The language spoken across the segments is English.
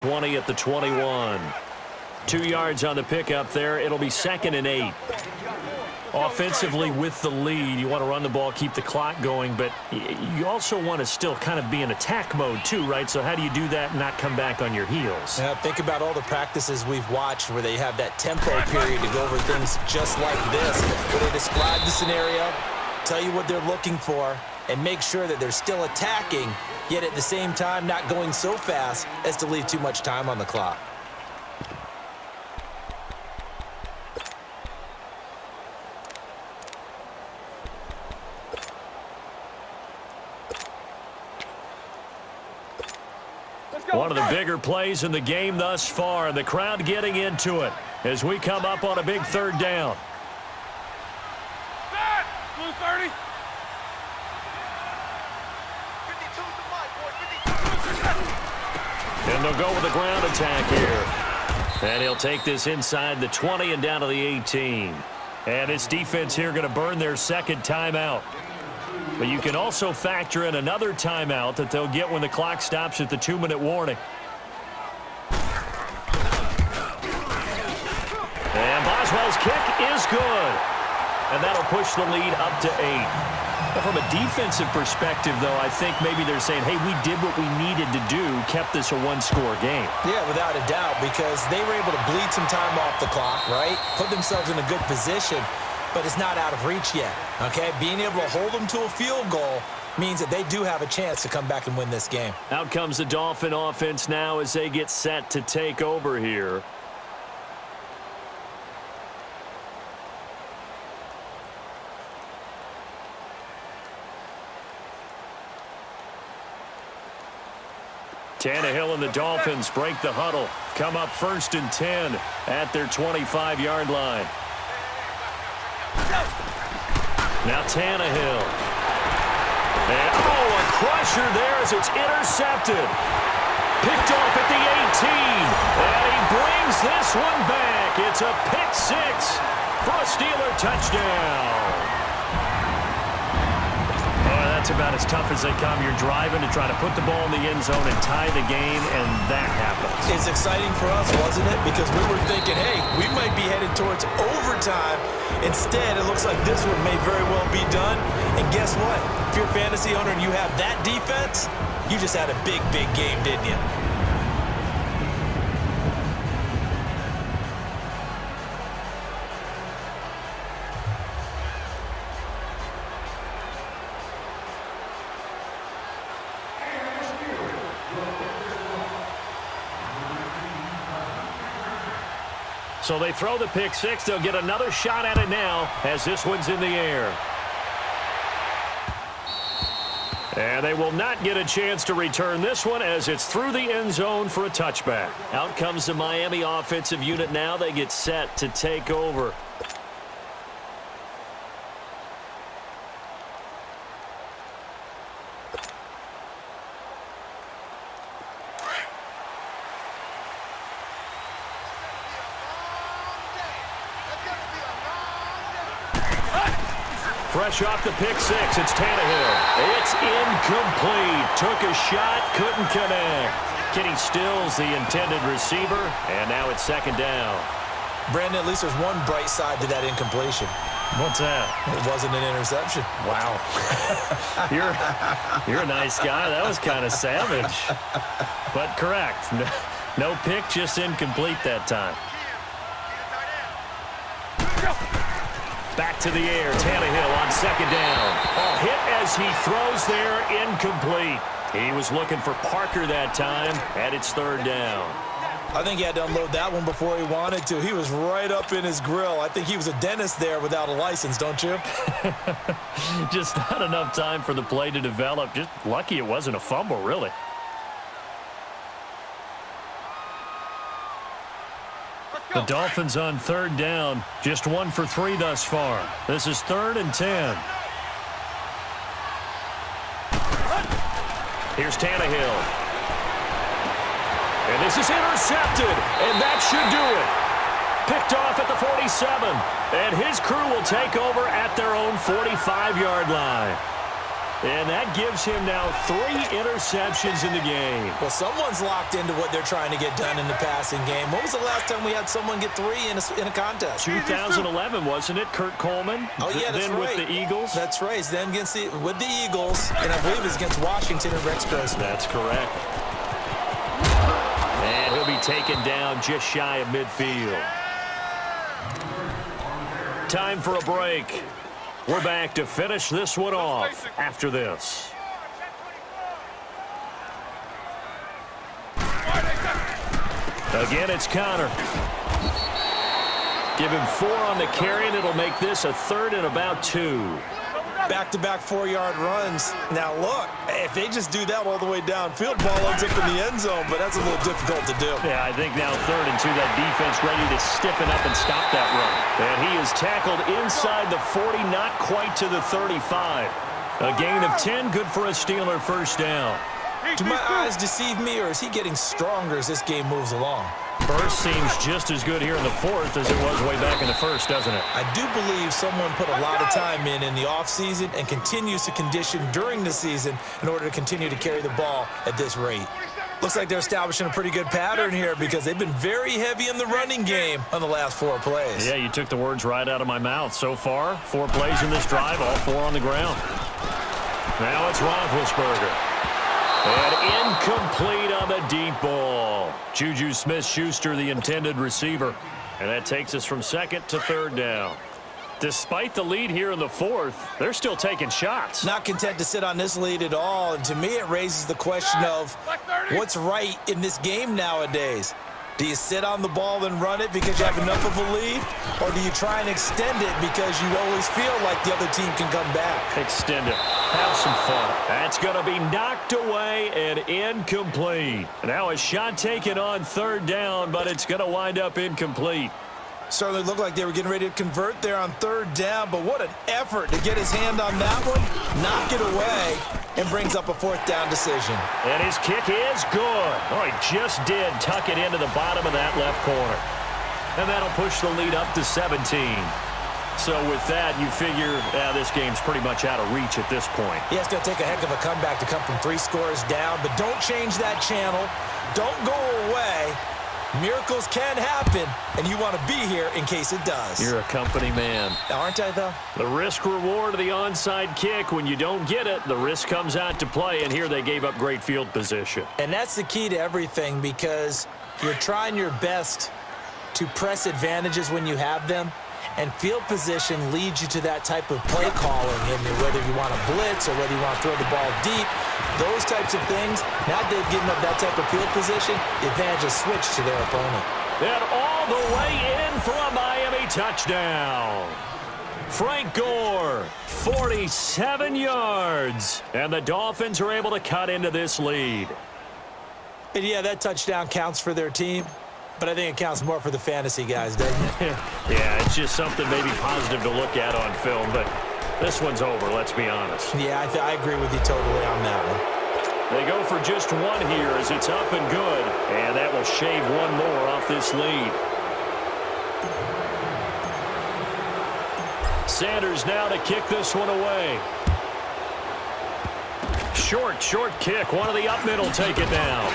20 at the 21. 2 yards on the pickup there. It'll be 2nd and 8. Offensively with the lead, you want to run the ball, keep the clock going, but you also want to still kind of be in attack mode too, right? So how do you do that and not come back on your heels? Yeah, think about all the practices we've watched where they have that tempo period to go over things just like this, where they describe the scenario, tell you what they're looking for, and make sure that they're still attacking, yet at the same time not going so fast as to leave too much time on the clock. One of the bigger plays in the game thus far, and the crowd getting into it as we come up on a big 3rd down. Blue 30. And they'll go with the ground attack here. And he'll take this inside the 20 and down to the 18. And this defense here going to burn their 2nd timeout. But you can also factor in another timeout that they'll get when the clock stops at the 2-minute warning. And Boswell's kick is good. And that'll push the lead up to 8. But from a defensive perspective, though, I think maybe they're saying, hey, we did what we needed to do, kept this a 1-score game. Yeah, without a doubt, because they were able to bleed some time off the clock, right? Put themselves in a good position, but it's not out of reach yet, okay? Being able to hold them to a field goal means that they do have a chance to come back and win this game. Out comes the Dolphin offense now as they get set to take over here. Tannehill and the Dolphins break the huddle. Come up 1st and 10 at their 25-yard line. Now Tannehill. And, a crusher there as it's intercepted. Picked off at the 18. And he brings this one back. It's a pick 6 for a Steeler touchdown. That's about as tough as they come. You're driving to try to put the ball in the end zone and tie the game, and that happens. It's exciting for us, wasn't it? Because we were thinking, hey, we might be headed towards overtime. Instead, it looks like this one may very well be done. And guess what? If you're a fantasy owner and you have that defense, you just had a big, big game, didn't you? So they throw the pick 6. They'll get another shot at it now as this one's in the air. And they will not get a chance to return this one as it's through the end zone for a touchback. Out comes the Miami offensive unit now. They get set to take over. Fresh off the pick 6, it's Tannehill. It's incomplete. Took a shot, couldn't connect. Kenny Stills, the intended receiver, and now it's 2nd down. Brandon, at least there's one bright side to that incompletion. What's that? It wasn't an interception. Wow. You're a nice guy. That was kind of savage. But correct. No pick, just incomplete that time. Back to the air, Tannehill on 2nd down. Hit as he throws there, incomplete. He was looking for Parker that time, and it's 3rd down. I think he had to unload that one before he wanted to. He was right up in his grill. I think he was a dentist there without a license, don't you? Just not enough time for the play to develop. Just lucky it wasn't a fumble, really. The Dolphins on 3rd down, just 1 for 3 thus far. This is 3rd and 10. Here's Tannehill. And this is intercepted, and that should do it. Picked off at the 47, and his crew will take over at their own 45-yard line. And that gives him now 3 interceptions in the game. Well, someone's locked into what they're trying to get done in the passing game. When was the last time we had someone get 3 in a contest? 2011, wasn't it? Kurt Coleman. Oh, yeah, that's then right. with the Eagles. That's right. Then with the Eagles, and I believe it's against Washington and Rex Grossman. That's correct. And he'll be taken down just shy of midfield. Time for a break. We're back to finish this one off after this. Again, it's Connor. Give him 4 on the carry, and it'll make this a 3rd and about 2. Back-to-back 4-yard runs. Now, look, if they just do that all the way downfield, ball ends up in the end zone, but that's a little difficult to do. Yeah, I think now 3rd and 2, that defense ready to stiffen up and stop that run. And he is tackled inside the 40, not quite to the 35. A gain of 10, good for a Steeler first down. Do my eyes deceive me, or is he getting stronger as this game moves along? First seems just as good here in the 4th as it was way back in the 1st, doesn't it? I do believe someone put a lot of time in the offseason and continues to condition during the season in order to continue to carry the ball at this rate. Looks like they're establishing a pretty good pattern here because they've been very heavy in the running game on the last 4 plays. Yeah, you took the words right out of my mouth. So far, 4 plays in this drive, all 4 on the ground. Now it's Roethlisberger. And incomplete on the deep ball. Juju Smith-Schuster, the intended receiver. And that takes us from 2nd to 3rd down. Despite the lead here in the 4th, they're still taking shots. Not content to sit on this lead at all. And to me, it raises the question of what's right in this game nowadays. Do you sit on the ball and run it because you have enough of a lead? Or do you try and extend it because you always feel like the other team can come back? Extend it. Have some fun. That's going to be knocked away and incomplete. Now a shot taken on 3rd down, but it's going to wind up incomplete. Certainly looked like they were getting ready to convert there on 3rd down, but what an effort to get his hand on that one, knock it away, and brings up a 4th down decision. And his kick is good. Oh, he just did tuck it into the bottom of that left corner. And that'll push the lead up to 17. So with that, you figure this game's pretty much out of reach at this point. Yeah, it's going to take a heck of a comeback to come from 3 scores down, but don't change that channel. Don't go away. Miracles can happen, and you want to be here in case it does. You're a company man. Aren't I, though? The risk-reward of the onside kick. When you don't get it, the risk comes out to play, and here they gave up great field position. And that's the key to everything because you're trying your best to press advantages when you have them, and field position leads you to that type of play calling, and whether you want to blitz or whether you want to throw the ball deep, those types of things. Now they've given up that type of field position, the advantage is switched to their opponent. And all the way in for a Miami touchdown. Frank Gore, 47 yards, and the Dolphins are able to cut into this lead. And yeah, that touchdown counts for their team. But I think it counts more for the fantasy guys, doesn't it? Yeah, it's just something maybe positive to look at on film, but this one's over, let's be honest. Yeah, I agree with you totally on that one. They go for just 1 here as it's up and good, and that will shave 1 more off this lead. Sanders now to kick this one away. Short kick. One of the up middle take it down.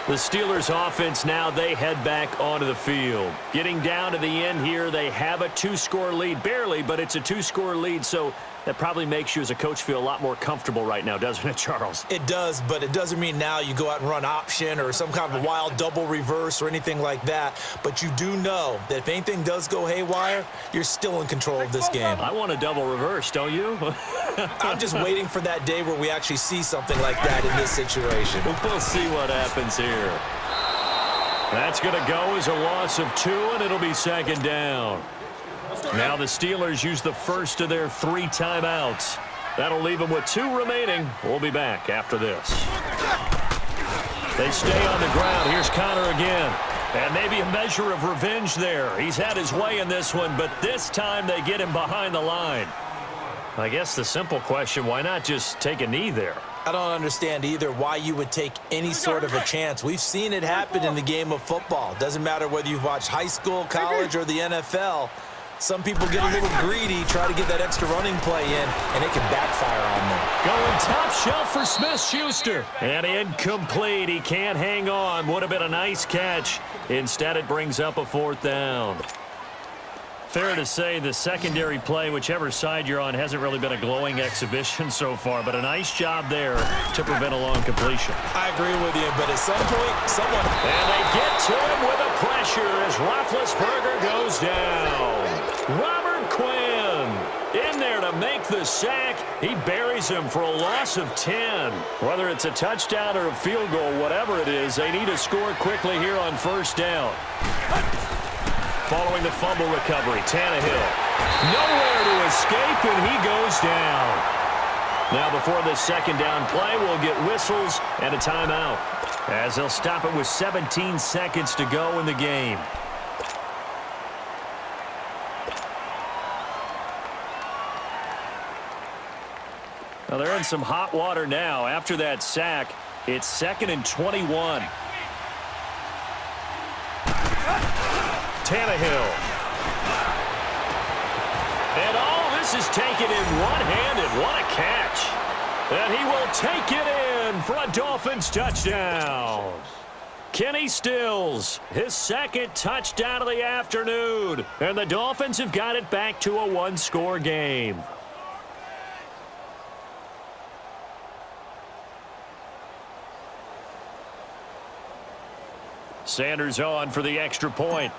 The Steelers offense now, they head back onto the field. Getting down to the end here, they have a 2-score lead. Barely, but it's a 2-score lead, so that probably makes you as a coach feel a lot more comfortable right now, doesn't it, Charles? It does, but it doesn't mean now you go out and run option or some kind of a wild double reverse or anything like that. But you do know that if anything does go haywire, you're still in control of this game. I want a double reverse, don't you? I'm just waiting for that day where we actually see something like that in this situation. We'll see what happens here. That's going to go as a loss of 2, and it'll be 2nd down. Now the Steelers use the first of their 3 timeouts. That'll leave them with 2 remaining. We'll be back after this. They stay on the ground. Here's Connor again. And maybe a measure of revenge there. He's had his way in this one, but this time they get him behind the line. I guess the simple question, why not just take a knee there? I don't understand either why you would take any sort of a chance. We've seen it happen in the game of football. Doesn't matter whether you've watched high school, college, or the NFL. Some people get a little greedy, try to get that extra running play in, and it can backfire on them. Going top shelf for Smith-Schuster. And incomplete. He can't hang on. Would have been a nice catch. Instead, it brings up a 4th down. Fair to say the secondary play, whichever side you're on, hasn't really been a glowing exhibition so far, but a nice job there to prevent a long completion. I agree with you, but at some point, someone... And they get to him with a pressure as Roethlisberger goes down. Robert Quinn in there to make the sack. He buries him for a loss of 10. Whether it's a touchdown or a field goal, whatever it is, they need to score quickly here on 1st down. Following the fumble recovery, Tannehill nowhere to escape, and he goes down. Now before this 2nd down play, we'll get whistles and a timeout, as they'll stop it with 17 seconds to go in the game. Now they're in some hot water now. After that sack, it's 2nd and 21. Tannehill. And all this is taken in one-handed. What a catch. And he will take it in for a Dolphins touchdown. Kenny Stills, his 2nd touchdown of the afternoon. And the Dolphins have got it back to a 1-score game. Sanders on for the extra point.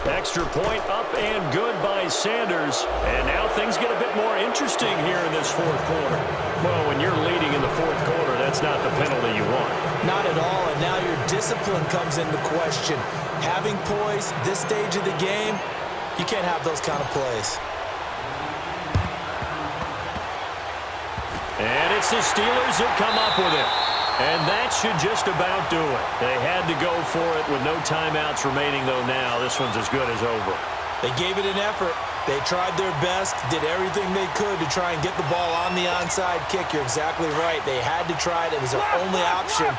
Extra point up and good by Sanders. And now things get a bit more interesting here in this 4th quarter. Well, when you're leading in the 4th quarter, that's not the penalty you want. Not at all, and now your discipline comes into question. Having poise this stage of the game, you can't have those kind of plays. And it's the Steelers that come up with it. And that should just about do it. They had to go for it with no timeouts remaining, though now this one's as good as over. They gave it an effort. They tried their best, did everything they could to try and get the ball on the onside kick. You're exactly right. They had to try it. It was their only option.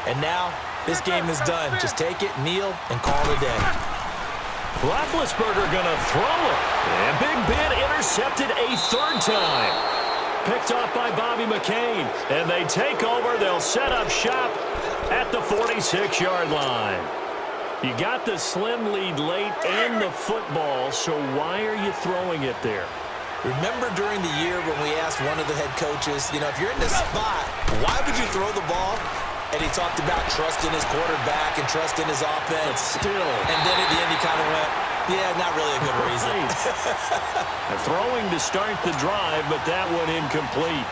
And now this game is done. Just take it, kneel, and call it a day. Roethlisberger going to throw it. And Big Ben intercepted a 3rd time. Picked off by Bobby McCain. And they take over. They'll set up shop at the 46-yard line. You got the slim lead late and the football, so why are you throwing it there? Remember during the year when we asked one of the head coaches, if you're in this spot, why would you throw the ball? And he talked about trusting his quarterback and trusting his offense. But still. And then at the end he kind of went, yeah, not really a good reason. Throwing to start the drive, but that one incomplete.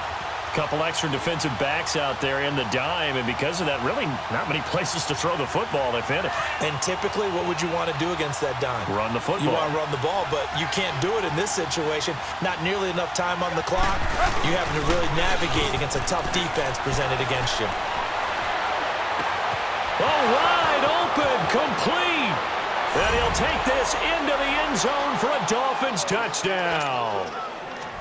Couple extra defensive backs out there in the dime, and because of that, really not many places to throw the football. They finished. And typically, what would you want to do against that dime? Run the football. You want to run the ball, but you can't do it in this situation. Not nearly enough time on the clock. You have to really navigate against a tough defense presented against you. Oh, wide open, complete. And he'll take this into the end zone for a Dolphins touchdown.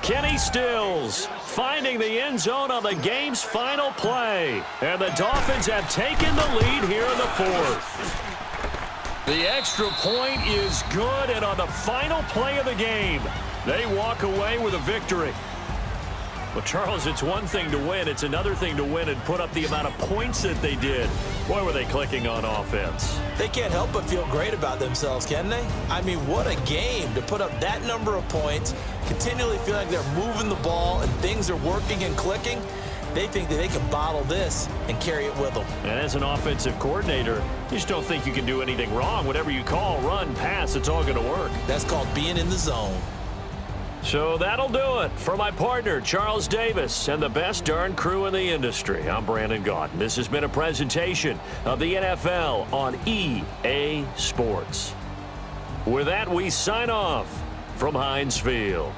Kenny Stills finding the end zone on the game's final play. And the Dolphins have taken the lead here in the 4th. The extra point is good, and on the final play of the game, they walk away with a victory. Well, Charles, it's one thing to win. It's another thing to win and put up the amount of points that they did. Boy, were they clicking on offense. They can't help but feel great about themselves, can they? I mean, what a game to put up that number of points, continually feel like they're moving the ball and things are working and clicking. They think that they can bottle this and carry it with them. And as an offensive coordinator, you just don't think you can do anything wrong. Whatever you call, run, pass, it's all going to work. That's called being in the zone. So that'll do it for my partner, Charles Davis, and the best darn crew in the industry. I'm Brandon Gaudin. This has been a presentation of the NFL on EA Sports. With that, we sign off from Heinz Field.